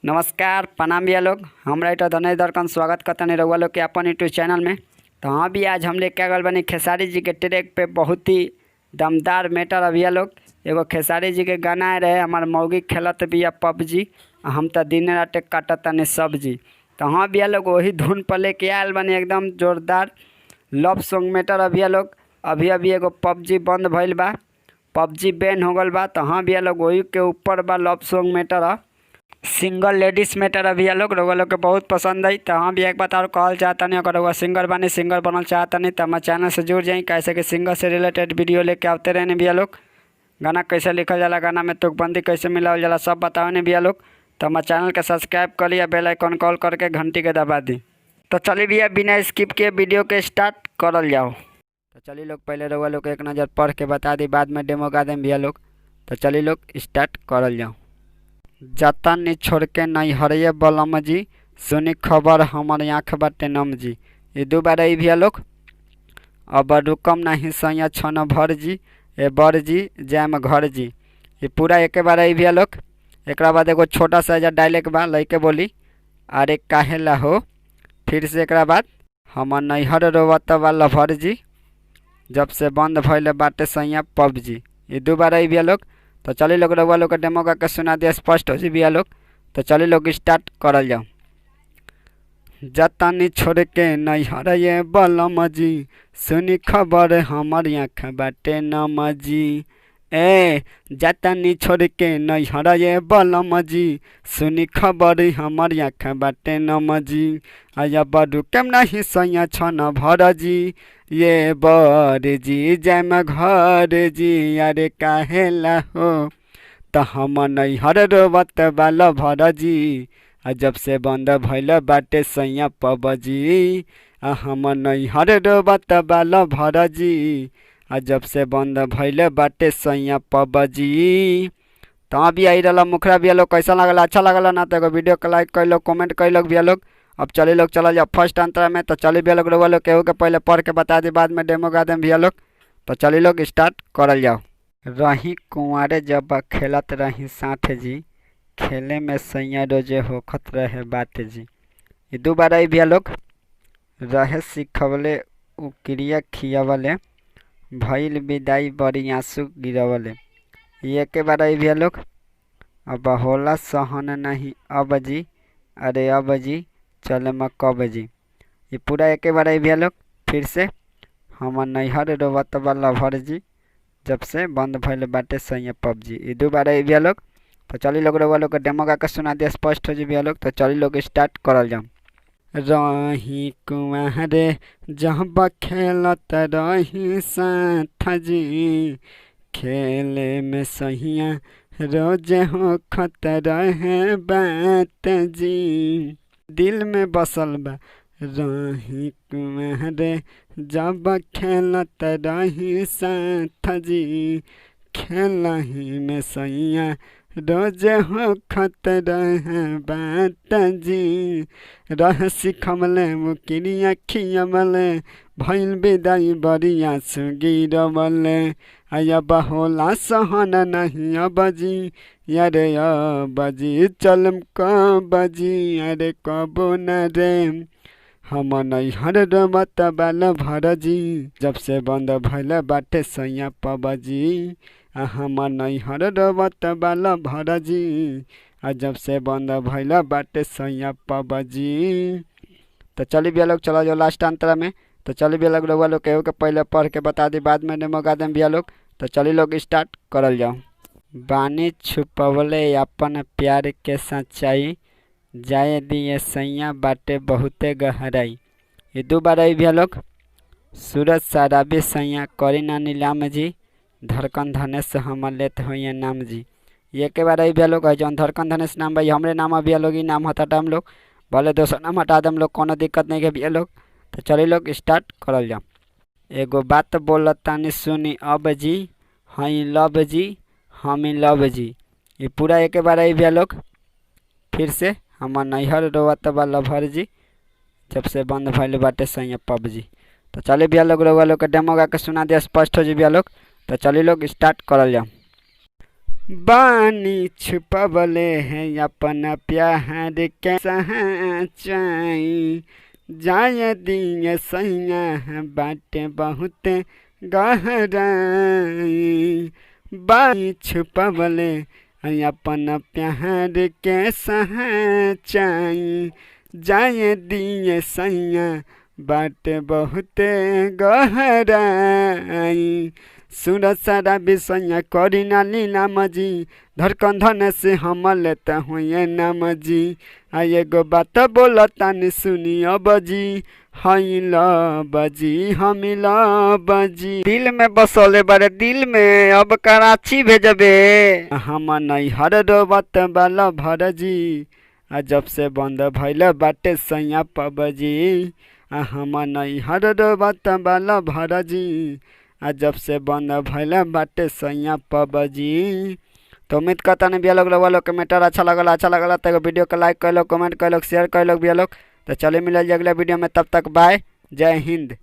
नमस्कार प्रणाम भैया लोग। हम राइटर धनेश दर्कन स्वागत करते हैं रउआ लोग के अपन यूट्यूब चैनल में। तो हाँ भी आज हम लेके आ गए बनी खेसारी जी के ट्रैक पे बहुत ही दमदार मैटर है भैया लोग। एगो खेसारी जी के गाना रहे हमार मौगी खेलत बिया पबजी, हम तो दिन रात काटत तनी सब्जी। तो हाँ भैया लोग वही धुन पर लेके आयल बनी एकदम जोरदार लव सॉन्ग मैटर है भैया लोग। अभी अभी एगो पबजी बंद भइल बा, पबजी बैन हो गल बा। तो हाँ भैया लोग वही के ऊपर बा लव सॉन्ग मैटर है, सिंगल लेडीज मैटर है भैया लोग। रउआ लोग के बहुत पसंद आई। तो हाँ भी एक बात और कहल चाहता नहीं, अगर रउआ सिंगर बानी सिंगर बनल चाहता नहीं तो हमारे चैनल से जुड़ जाई, कैसे कि सिंगर से रिलेटेड वीडियो लेके आते रहने भैया लोग। गाना कैसे लिखल जाला, गाना में तुकबंदी कैसे मिलावल जाला, सब बताओ नहीं भैया लोग। तो हमारे चैनल के सब्सक्राइब कर लिया, बेल आइकन कॉल करके घंटी के दबा दी। तो चलिए भैया बिना स्किप के वीडियो के स्टार्ट करल जाओ। तो चलिए लोग पहले रउआ लोग एक नज़र पढ़ के बता दी, बाद में डेमो गा दें भैया लोग। तो चलिए लोग स्टार्ट करल जाओ। जतन छोड़ के नहीं हरिये बलम जी, सुनी खबर हमार आँख बाटे नम जी। ये दो बार आई भैया लोग। अब रुकम नहीं सैया छन भर जी, ए बर जी जैम घर जी। ये पूरा एक बार आई भैया लोग। एक बाद एगो छोटा सा डायलॉग बा लइके बोली, अरे काहेला हो। फिर से एक बाद, हम नैहर रोवत वाला भर जी, जब से बंद भइल बाटे सैया पबजी। ये दो बार आई भैया लोग। तो चलिए लोग रउआ लोग का डेमो गा के सुना दिया, स्पष्ट हो जी भैया लोग। तो चलिए लोग स्टार्ट करल जाओ। जतनी छोड़ के नैहर ये बलम जी, सुनी खबर हमार आँख बाटे नम जी। ए जतनी छोड़ के नैहर ये बलम जी, सुनी खबर हमार आँख बाटे नम जी। आया बड़ू केम नहीं सैया छन भर जी, ये बर जी जैम घर जी। अरे काहेला हो, तो हम नैहर रोवत वाला भर जी, जब से बंद भइल बाटे सैया पबजी। हम नैहर रोवत वाला भर जी, जब से बंद भइल बाटे सैया पबजी। तो अभी आई रहा मुखरा भैया लोग, कैसा लगल, अच्छा लगल ना तो एगो वीडियो के लाइक कर लो, कमेंट कर लो भैया लोग। अब चलिए लोग चला जाओ फर्स्ट अंतरा में। तो चलिए भैया लोग रउआ लोग केहू के पहले पढ़ के बता दी, बाद में डेमो गा दें भैया लोग। तो चलिए लोग स्टार्ट करल जाओ। रही कुंवारे जब खेलत रही साथ जी, खेले में सैया रोजे होखत रहे बात जी। ये दो बार आई भैया लोग। रहे सिखवले उ क्रिया खियावले, भइल विदाई बड़ी आंसू गिरवले। ये के बार आई भैया लोग। अब होला सहन नहीं अब जी, अरे अब जी चले म कब जी। ये पूरा एक बार आई भैया लोग। फिर से, हम नैहर रोवत वाला भर जी, जब से बंद भइल बाटे सैया पबजी। ये दो बार आई भैया लोग। तो चलिए लोग रउआ लोग का डेमो गा के सुना दिया, स्पष्ट हो जी भैया लोग। तो चलिए लोग स्टार्ट करल जाओ। रही कुंवारे जब खेलत रही साथ जी, खेले में सहिया रोजे होखत रहे बात जी। दिल में बसल बा रही कुंवारे जब खेलत रही साथ जी, खेलही में सैया रोज होखत रहे बात जी। रह सिखमले मुकिरिया खियमले, भइल विदाई बड़ी आंसू गिरवले। अब होला सहन नहीं अब जी, अरे अब जी चलम कब जी, अरे कबो न रे। हम नैहर रोवत वाला भर जी, जब से बंद भइल बाटे सैया पबजी। हम नैहर रोवत वाला भर जी, जब से बंद भइल बाटे सैया पबजी। तो चलिए भैया लोग चला जाओ लास्ट अंतरा में। तो चलिए भैया लोग रउआ लोग केहू के पहले पढ़ के बता दी, बाद में डेमो गा दें भैया लोग। तो चलिए लोग स्टार्ट करल जाओ। बानी छुपवले अपन प्यार के सच्चाई, जाए दिए सैया बाटे बहुते गहराई। ये दो बार आई भैया लोग। सूरज शराबी सैया करी ना नीलाम जी, धड़कन धनेश हम लेत हुए नाम जी। ये के बार आई भैया लोग। जौन धड़कन धनेश नाम भाई हमरे नाम भैया लोग, नाम हटा हम लोग, भले दोसर नाम हटा दम लोग, कोनो दिक्कत नहीं है भैया लोग। तो चलिए लोग स्टार्ट करल जाओ। एगो बात बोलतानी सुनी अब जी, हई लव जी हम लव जी। ये पूरा एक बार आई भैया लोग। फिर से, हम नैहर रोवत वाला भर जी, जब से बंद भइल बाटे सैया पबजी। तो चलिए भैया लोग रउआ लोग के डेमो गा के सुना दिया, स्पष्ट हो जी भैया लोग। तो चलिए लोग स्टार्ट करल जाओ। बानी छुपवले हैं अपना प्यार के सच्चाई, जाय दिए सैया बाटे बहुत गहराई। बानी छुपवले हैं अपना प्यार के सच्चाई, जाय दिए सैया बाटे बहुत गहराई। सूरज सारा विषय करी ना लीलाम जी, धड़कन धन से हम लेता हुए नाम जी। एगो बात बोलता न सुनी अब जी, हई बजी हम बजी। दिल में बसोले बड़े दिल में, अब कराची भेजबे। हम नैहर रोबत बाला भर जी, जब से बंद भैल बाटे सैया पबजी। हम नैहर रोबत बाला भर जी, जब से बंद भैल बाटे सैया पबजी। तो उम्मीद करता नहीं भैया लोग के मैटर अच्छा लगला तो वीडियो को लाइक कर लो, कमेंट कर लो, शेयर कर लो भैया लोग। तो चले मिल अगले वीडियो में, तब तक बाय, जय हिंद।